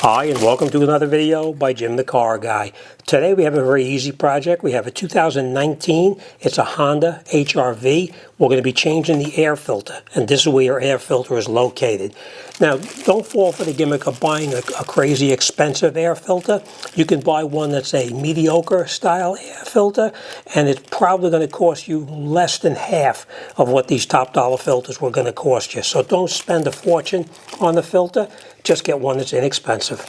Hi, and welcome to another video by Jim the Car Guy. Today we have a very easy project. We have a 2019, it's a Honda HRV. We're going to be changing the air filter, and this is where your air filter is located. Now, don't fall for the gimmick of buying a crazy expensive air filter. You can buy one that's a mediocre style air filter, and it's probably going to cost you less than half of what these top dollar filters were going to cost you. So don't spend a fortune on the filter. Just get one that's inexpensive.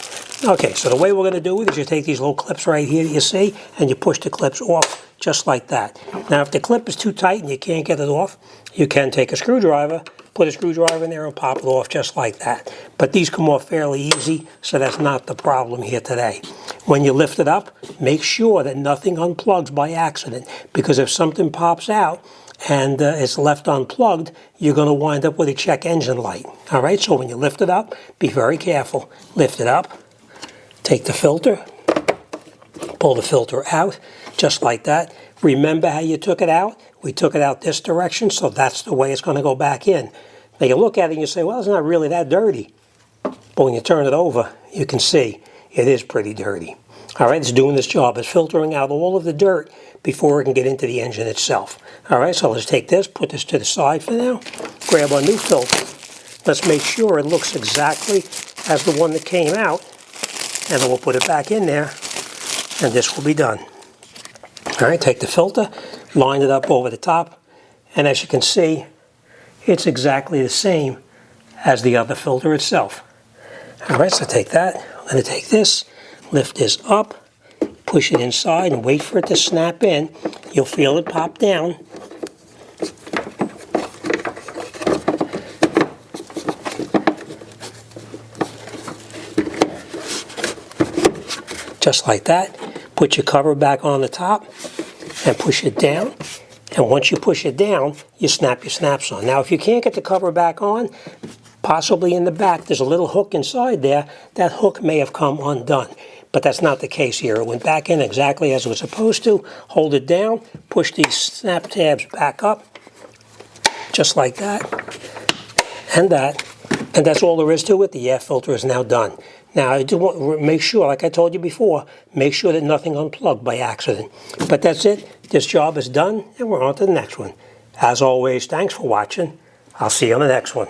Okay, so the way we're going to do it is you take these little clips right here that you see, and you push the clips off just like that. Now, if the clip is too tight and you can't get it off, you can take a screwdriver, put a screwdriver in there and pop it off just like that. But these come off fairly easy, so that's not the problem here today. When you lift it up, make sure that nothing unplugs by accident, because if something pops out and it's left unplugged, you're going to wind up with a check engine light. All right, so when you lift it up, be very careful. Lift it up, take the filter, pull the filter out, just like that. Remember how you took it out? We took it out this direction, so that's the way it's going to go back in. Now you look at it and you say, well, it's not really that dirty. But when you turn it over, you can see it is pretty dirty. All right, it's doing this job. It's filtering out all of the dirt before it can get into the engine itself. All right, so let's take this, put this to the side for now, grab our new filter. Let's make sure it looks exactly as the one that came out, and then we'll put it back in there, and this will be done. All right, take the filter, line it up over the top, and as you can see, it's exactly the same as the other filter itself. All right, so take that. I'm going to take this, lift this up, push it inside, and wait for it to snap in. You'll feel it pop down. Just like that. Put your cover back on the top and push it down. And once you push it down, you snap your snaps on. Now, if you can't get the cover back on, possibly in the back, there's a little hook inside there. That hook may have come undone, but that's not the case here. It went back in exactly as it was supposed to. Hold it down, push these snap tabs back up, just like that, and that. And that's all there is to it. The air filter is now done. Now, I do want to make sure, like I told you before, make sure that nothing unplugged by accident. But that's it. This job is done, and we're on to the next one. As always, thanks for watching. I'll see you on the next one.